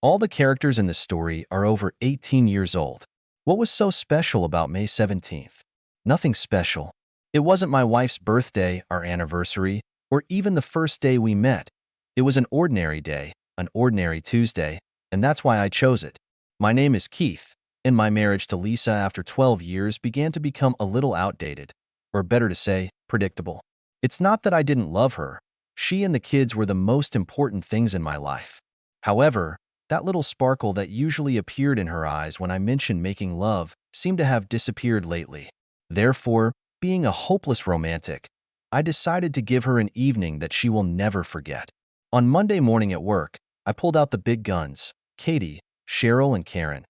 All the characters in the story are over 18 years old. What was so special about May 17th? Nothing special. It wasn't my wife's birthday, our anniversary, or even the first day we met. It was an ordinary day, an ordinary Tuesday, and that's why I chose it. My name is Keith, and my marriage to Lisa after 12 years began to become a little outdated, or better to say, predictable. It's not that I didn't love her. She and the kids were the most important things in my life. However, that little sparkle that usually appeared in her eyes when I mentioned making love seemed to have disappeared lately. Therefore, being a hopeless romantic, I decided to give her an evening that she will never forget. On Monday morning at work, I pulled out the big guns: Katie, Cheryl, and Karen.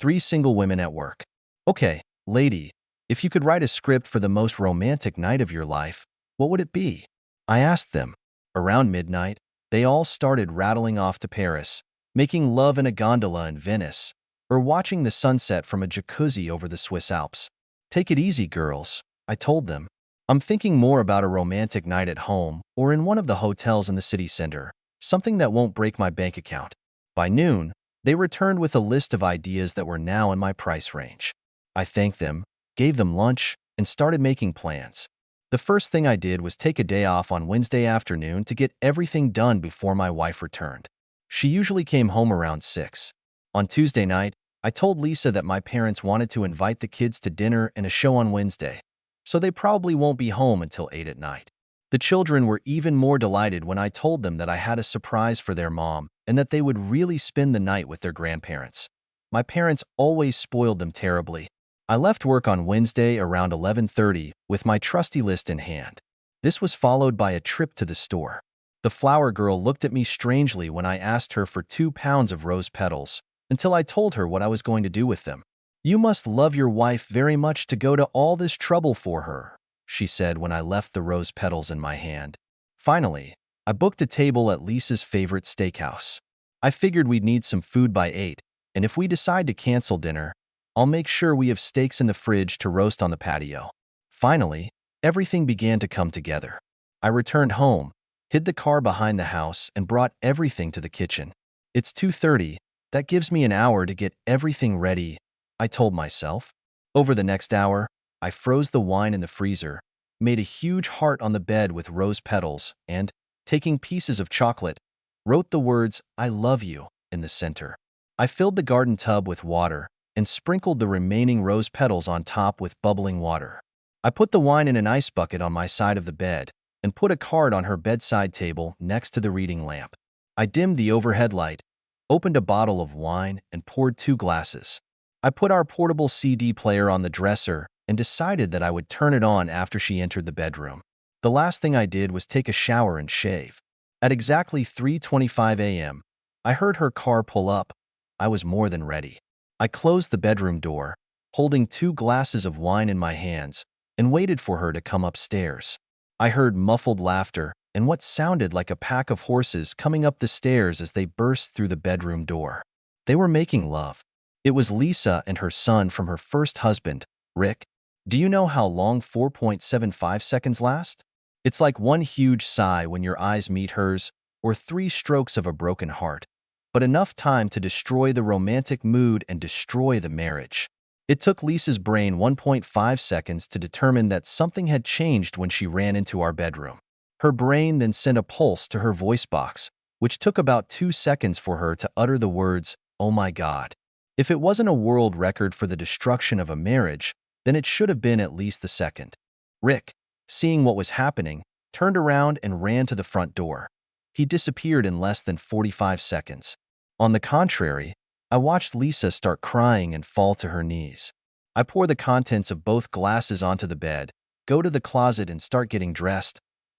3 single women at work. Okay, lady, if you could write a script for the most romantic night of your life, what would it be? I asked them. Around midnight, they all started rattling off to Paris, making love in a gondola in Venice, or watching the sunset from a jacuzzi over the Swiss Alps. Take it easy, girls, I told them. I'm thinking more about a romantic night at home or in one of the hotels in the city center, something that won't break my bank account. By noon, they returned with a list of ideas that were now in my price range. I thanked them, gave them lunch, and started making plans. The first thing I did was take a day off on Wednesday afternoon to get everything done before my wife returned. She usually came home around 6. On Tuesday night, I told Lisa that my parents wanted to invite the kids to dinner and a show on Wednesday, so they probably won't be home until 8 at night. The children were even more delighted when I told them that I had a surprise for their mom and that they would really spend the night with their grandparents. My parents always spoiled them terribly. I left work on Wednesday around 11:30 with my trusty list in hand. This was followed by a trip to the store. The flower girl looked at me strangely when I asked her for 2 pounds of rose petals, until I told her what I was going to do with them. "You must love your wife very much to go to all this trouble for her," she said when I left the rose petals in my hand. Finally, I booked a table at Lisa's favorite steakhouse. I figured we'd need some food by 8, and if we decide to cancel dinner, I'll make sure we have steaks in the fridge to roast on the patio. Finally, everything began to come together. I returned home, hid the car behind the house, and brought everything to the kitchen. It's 2:30. That gives me an hour to get everything ready, I told myself. Over the next hour, I froze the wine in the freezer, made a huge heart on the bed with rose petals, and, taking pieces of chocolate, wrote the words, "I love you," in the center. I filled the garden tub with water and sprinkled the remaining rose petals on top with bubbling water. I put the wine in an ice bucket on my side of the bed and put a card on her bedside table next to the reading lamp. I dimmed the overhead light, opened a bottle of wine, and poured 2 glasses. I put our portable CD player on the dresser and decided that I would turn it on after she entered the bedroom. The last thing I did was take a shower and shave. At exactly 3:25 a.m., I heard her car pull up. I was more than ready. I closed the bedroom door, holding 2 glasses of wine in my hands, and waited for her to come upstairs. I heard muffled laughter and what sounded like a pack of horses coming up the stairs as they burst through the bedroom door. They were making love. It was Lisa and her son from her first husband, Rick. Do you know how long 4.75 seconds last? It's like one huge sigh when your eyes meet hers, or 3 strokes of a broken heart, but enough time to destroy the romantic mood and destroy the marriage. It took Lisa's brain 1.5 seconds to determine that something had changed when she ran into our bedroom. Her brain then sent a pulse to her voice box, which took about 2 seconds for her to utter the words, "Oh my God." If it wasn't a world record for the destruction of a marriage, then it should have been at least the second. Rick, seeing what was happening, turned around and ran to the front door. He disappeared in less than 45 seconds. On the contrary, I watched Lisa start crying and fall to her knees. I pour the contents of both glasses onto the bed, go to the closet and start getting dressed,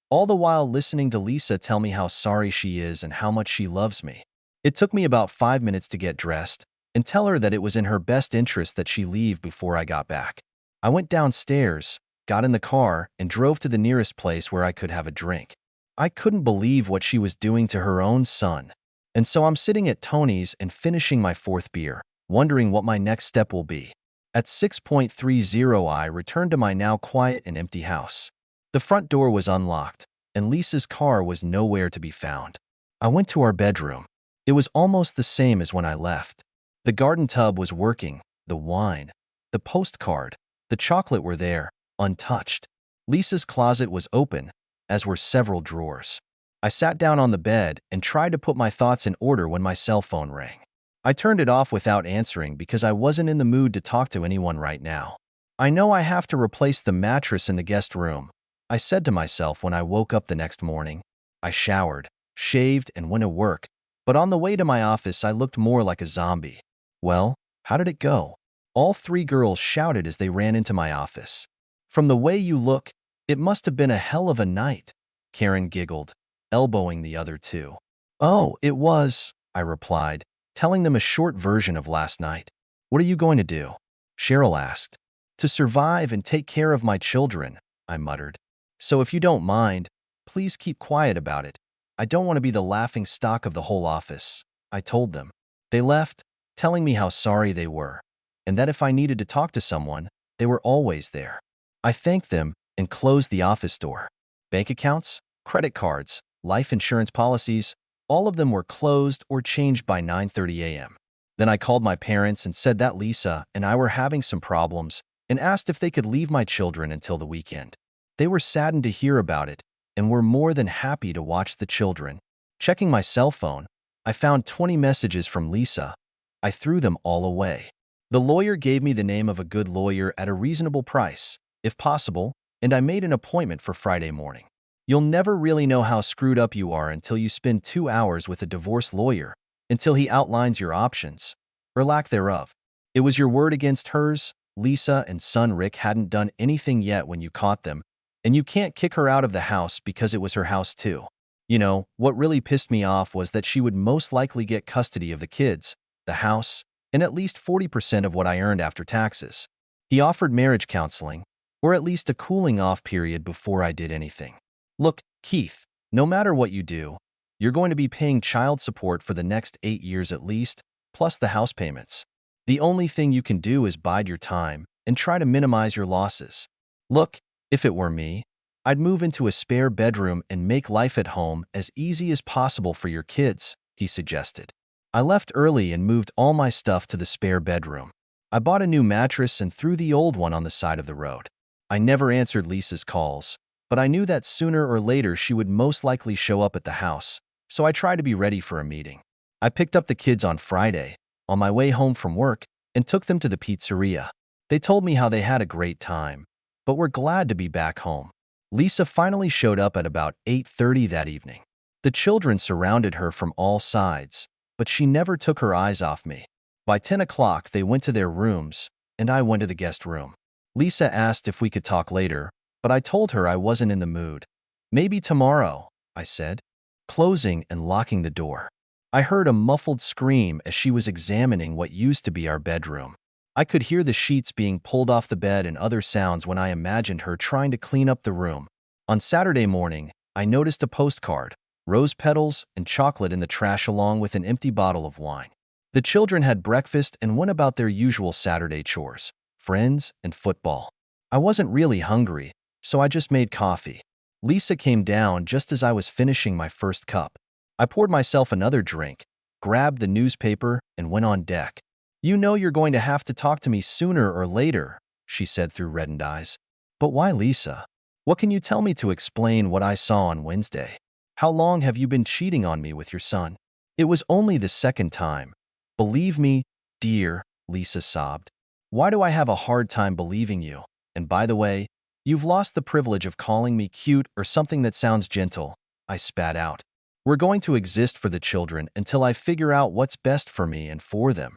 all the while listening to Lisa tell me how sorry she is and how much she loves me. It took me about 5 minutes to get dressed and tell her that it was in her best interest that she leave before I got back. I went downstairs, got in the car, and drove to the nearest place where I could have a drink. I couldn't believe what she was doing to her own son. And so I'm sitting at Tony's and finishing my 4th beer, wondering what my next step will be. At 6:30, I returned to my now quiet and empty house. The front door was unlocked, and Lisa's car was nowhere to be found. I went to our bedroom. It was almost the same as when I left. The garden tub was working, the wine, the postcard, the chocolate were there, untouched. Lisa's closet was open, as were several drawers. I sat down on the bed and tried to put my thoughts in order when my cell phone rang. I turned it off without answering because I wasn't in the mood to talk to anyone right now. I know I have to replace the mattress in the guest room, I said to myself when I woke up the next morning. I showered, shaved, and went to work, but on the way to my office I looked more like a zombie. Well, how did it go? All three girls shouted as they ran into my office. From the way you look, it must have been a hell of a night, Karen giggled, elbowing the other two. Oh, it was, I replied, telling them a short version of last night. What are you going to do? Cheryl asked. To survive and take care of my children, I muttered. So if you don't mind, please keep quiet about it. I don't want to be the laughing stock of the whole office, I told them. They left, telling me how sorry they were, and that if I needed to talk to someone, they were always there. I thanked them and closed the office door. Bank accounts, credit cards, life insurance policies, all of them were closed or changed by 9:30 a.m. Then I called my parents and said that Lisa and I were having some problems and asked if they could leave my children until the weekend. They were saddened to hear about it and were more than happy to watch the children. Checking my cell phone, I found 20 messages from Lisa. I threw them all away. The lawyer gave me the name of a good lawyer at a reasonable price, if possible, and I made an appointment for Friday morning. You'll never really know how screwed up you are until you spend 2 hours with a divorce lawyer, until he outlines your options, or lack thereof. It was your word against hers. Lisa and son Rick hadn't done anything yet when you caught them, and you can't kick her out of the house because it was her house too. You know, what really pissed me off was that she would most likely get custody of the kids, the house, and at least 40% of what I earned after taxes. He offered marriage counseling, or at least a cooling-off period before I did anything. Look, Keith, no matter what you do, you're going to be paying child support for the next 8 years at least, plus the house payments. The only thing you can do is bide your time and try to minimize your losses. Look, if it were me, I'd move into a spare bedroom and make life at home as easy as possible for your kids, he suggested. I left early and moved all my stuff to the spare bedroom. I bought a new mattress and threw the old one on the side of the road. I never answered Lisa's calls, but I knew that sooner or later she would most likely show up at the house, so I tried to be ready for a meeting. I picked up the kids on Friday, on my way home from work, and took them to the pizzeria. They told me how they had a great time, but were glad to be back home. Lisa finally showed up at about 8:30 that evening. The children surrounded her from all sides, but she never took her eyes off me. By 10 o'clock, they went to their rooms, and I went to the guest room. Lisa asked if we could talk later, but I told her I wasn't in the mood. Maybe tomorrow, I said, closing and locking the door. I heard a muffled scream as she was examining what used to be our bedroom. I could hear the sheets being pulled off the bed and other sounds when I imagined her trying to clean up the room. On Saturday morning, I noticed a postcard, rose petals and chocolate in the trash along with an empty bottle of wine. The children had breakfast and went about their usual Saturday chores, friends and football. I wasn't really hungry, so I just made coffee. Lisa came down just as I was finishing my first cup. I poured myself another drink, grabbed the newspaper, and went on deck. You know you're going to have to talk to me sooner or later, she said through reddened eyes. But why, Lisa? What can you tell me to explain what I saw on Wednesday? How long have you been cheating on me with your son? It was only the second time. Believe me, dear, Lisa sobbed. Why do I have a hard time believing you? And by the way, you've lost the privilege of calling me cute or something that sounds gentle, I spat out. We're going to exist for the children until I figure out what's best for me and for them.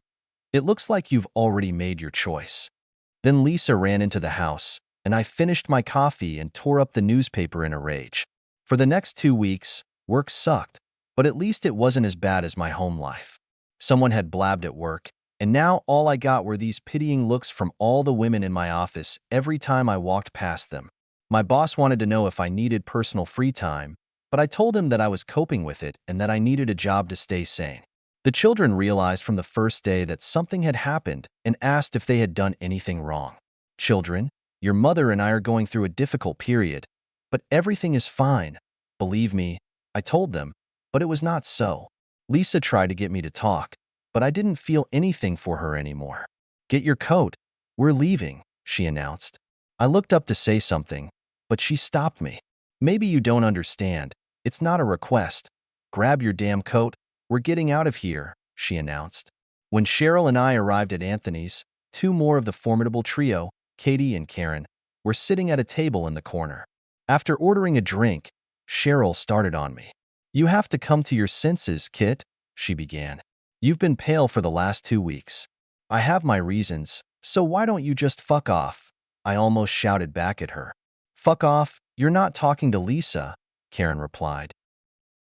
It looks like you've already made your choice. Then Lisa ran into the house, and I finished my coffee and tore up the newspaper in a rage. For the next 2 weeks, work sucked, but at least it wasn't as bad as my home life. Someone had blabbed at work, and now all I got were these pitying looks from all the women in my office every time I walked past them. My boss wanted to know if I needed personal free time, but I told him that I was coping with it and that I needed a job to stay sane. The children realized from the first day that something had happened and asked if they had done anything wrong. Children, your mother and I are going through a difficult period, but everything is fine. Believe me, I told them, but it was not so. Lisa tried to get me to talk, but I didn't feel anything for her anymore. Get your coat. We're leaving, she announced. I looked up to say something, but she stopped me. Maybe you don't understand. It's not a request. Grab your damn coat. We're getting out of here, she announced. When Cheryl and I arrived at Anthony's, two more of the formidable trio, Katie and Karen, were sitting at a table in the corner. After ordering a drink, Cheryl started on me. You have to come to your senses, Kit, she began. You've been pale for the last 2 weeks. I have my reasons, so why don't you just fuck off? I almost shouted back at her. Fuck off, you're not talking to Lisa, Karen replied.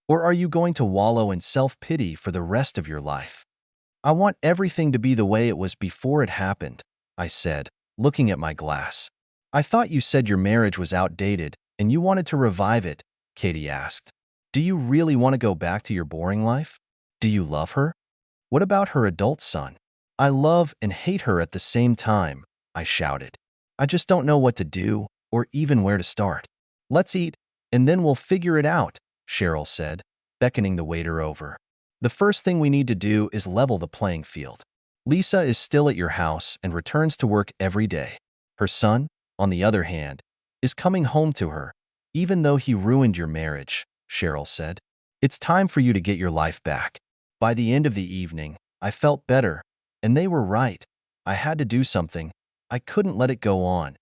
Or are you going to wallow in self-pity for the rest of your life? I want everything to be the way it was before it happened, I said, looking at my glass. I thought you said your marriage was outdated and you wanted to revive it, Katie asked. Do you really want to go back to your boring life? Do you love her? What about her adult son? I love and hate her at the same time, I shouted. I just don't know what to do or even where to start. Let's eat, and then we'll figure it out, Cheryl said, beckoning the waiter over. The first thing we need to do is level the playing field. Lisa is still at your house and returns to work every day. Her son, on the other hand, is coming home to her, even though he ruined your marriage, Cheryl said. It's time for you to get your life back. By the end of the evening, I felt better, and they were right. I had to do something. I couldn't let it go on.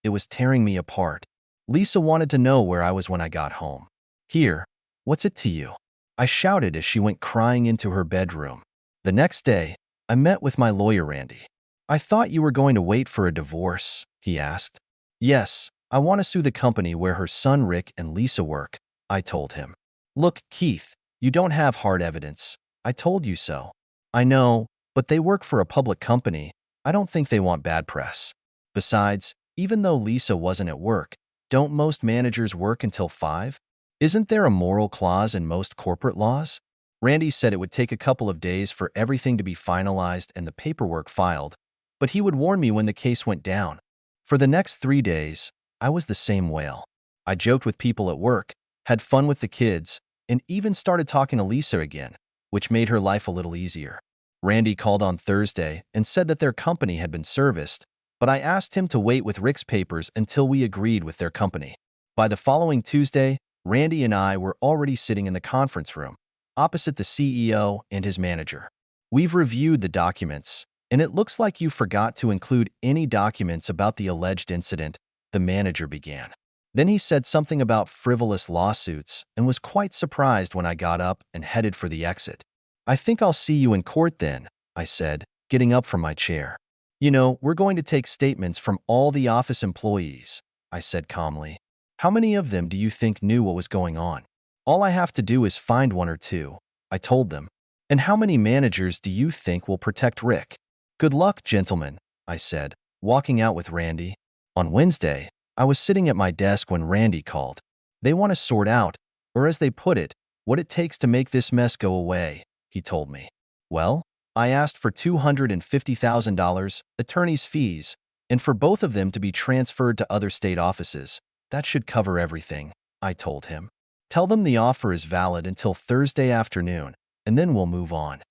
It was tearing me apart. Lisa wanted to know where I was when I got home. Here, what's it to you? I shouted as she went crying into her bedroom. The next day, I met with my lawyer, Randy. I thought you were going to wait for a divorce, he asked. Yes, I want to sue the company where her son Rick and Lisa work, I told him. Look, Keith, you don't have hard evidence. I told you so. I know, but they work for a public company. I don't think they want bad press. Besides, even though Lisa wasn't at work, don't most managers work until 5? Isn't there a moral clause in most corporate laws? Randy said it would take a couple of days for everything to be finalized and the paperwork filed, but he would warn me when the case went down. For the next 3 days, I was the same whale. I joked with people at work, had fun with the kids, and even started talking to Lisa again, which made her life a little easier. Randy called on Thursday and said that their company had been serviced, but I asked him to wait with Rick's papers until we agreed with their company. By the following Tuesday, Randy and I were already sitting in the conference room, opposite the CEO and his manager. We've reviewed the documents, and it looks like you forgot to include any documents about the alleged incident, the manager began. Then he said something about frivolous lawsuits and was quite surprised when I got up and headed for the exit. I think I'll see you in court then, I said, getting up from my chair. You know, we're going to take statements from all the office employees, I said calmly. How many of them do you think knew what was going on? All I have to do is find 1 or 2, I told them. And how many managers do you think will protect Rick? Good luck, gentlemen, I said, walking out with Randy. On Wednesday, I was sitting at my desk when Randy called. They want to sort out, or as they put it, what it takes to make this mess go away, he told me. Well, I asked for $250,000, attorney's fees, and for both of them to be transferred to other state offices. That should cover everything, I told him. Tell them the offer is valid until Thursday afternoon, and then we'll move on.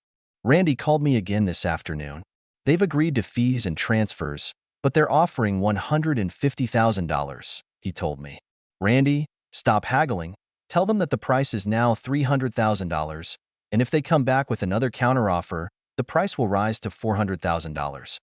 Randy called me again this afternoon. They've agreed to fees and transfers, but they're offering $150,000, he told me. Randy, stop haggling. Tell them that the price is now $300,000, and if they come back with another counteroffer, the price will rise to $400,000.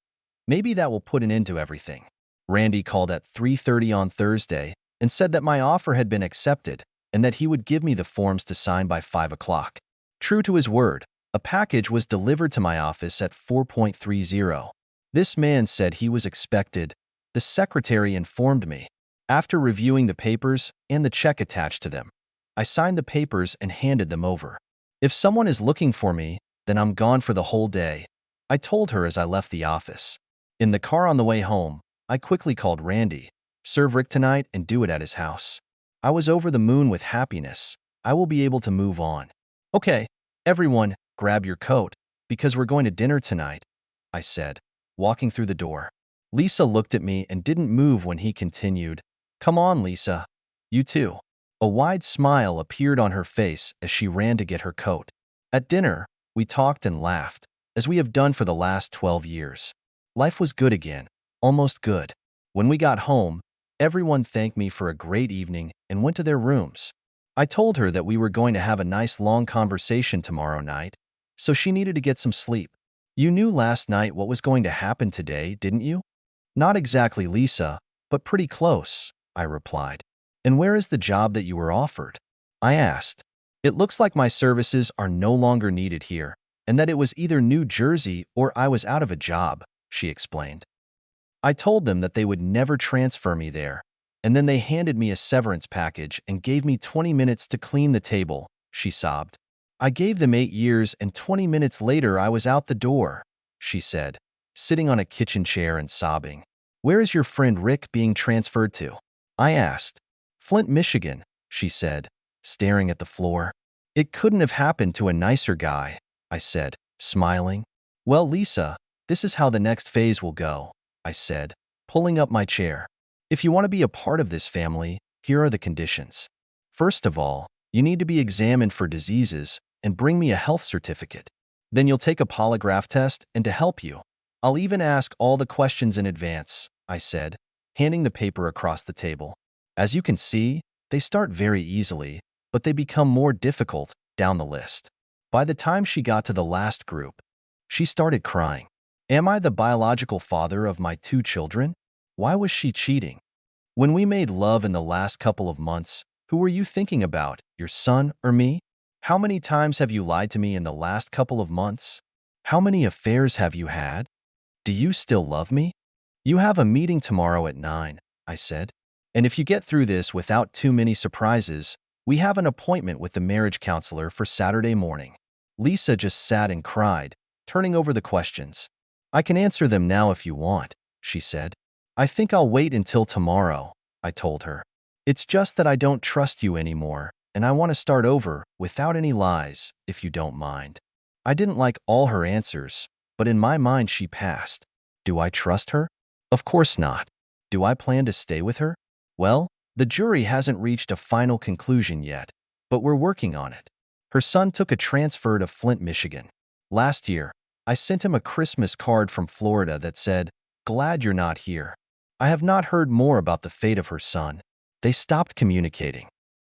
Maybe that will put an end to everything. Randy called at 3:30 on Thursday and said that my offer had been accepted and that he would give me the forms to sign by 5 o'clock. True to his word, a package was delivered to my office at 4:30. This man said he was expected, the secretary informed me. After reviewing the papers and the check attached to them, I signed the papers and handed them over. If someone is looking for me, then I'm gone for the whole day, I told her as I left the office. In the car on the way home, I quickly called Randy. Serve Rick tonight and do it at his house. I was over the moon with happiness. I will be able to move on. Okay, everyone, grab your coat, because we're going to dinner tonight, I said, walking through the door. Lisa looked at me and didn't move when he continued. Come on, Lisa. You too. A wide smile appeared on her face as she ran to get her coat. At dinner, we talked and laughed, as we have done for the last 12 years. Life was good again, almost good. When we got home, everyone thanked me for a great evening and went to their rooms. I told her that we were going to have a nice long conversation tomorrow night, so she needed to get some sleep. You knew last night what was going to happen today, didn't you? Not exactly, Lisa, but pretty close, I replied. And where is the job that you were offered? I asked. It looks like my services are no longer needed here, and that it was either New Jersey or I was out of a job, she explained. I told them that they would never transfer me there, and then they handed me a severance package and gave me 20 minutes to clean the table, she sobbed. I gave them 8 years and 20 minutes later I was out the door, she said, sitting on a kitchen chair and sobbing. Where is your friend Rick being transferred to? I asked. Flint, Michigan, she said, staring at the floor. It couldn't have happened to a nicer guy, I said, smiling. Well, Lisa, this is how the next phase will go, I said, pulling up my chair. If you want to be a part of this family, here are the conditions. First of all, you need to be examined for diseases and bring me a health certificate. Then you'll take a polygraph test, and to help you, I'll even ask all the questions in advance, I said, handing the paper across the table. As you can see, they start very easily, but they become more difficult down the list. By the time she got to the last group, she started crying. Am I the biological father of my 2 children? Why was she cheating? When we made love in the last couple of months, who were you thinking about, your son or me? How many times have you lied to me in the last couple of months? How many affairs have you had? Do you still love me? You have a meeting tomorrow at 9, I said. And if you get through this without too many surprises, we have an appointment with the marriage counselor for Saturday morning. Lisa just sat and cried, turning over the questions. I can answer them now if you want, she said. I think I'll wait until tomorrow, I told her. It's just that I don't trust you anymore, and I want to start over without any lies, if you don't mind. I didn't like all her answers, but in my mind she passed. Do I trust her? Of course not. Do I plan to stay with her? Well, the jury hasn't reached a final conclusion yet, but we're working on it. Her son took a transfer to Flint, Michigan. Last year, I sent him a Christmas card from Florida that said, "Glad you're not here." I have not heard more about the fate of her son. They stopped communicating.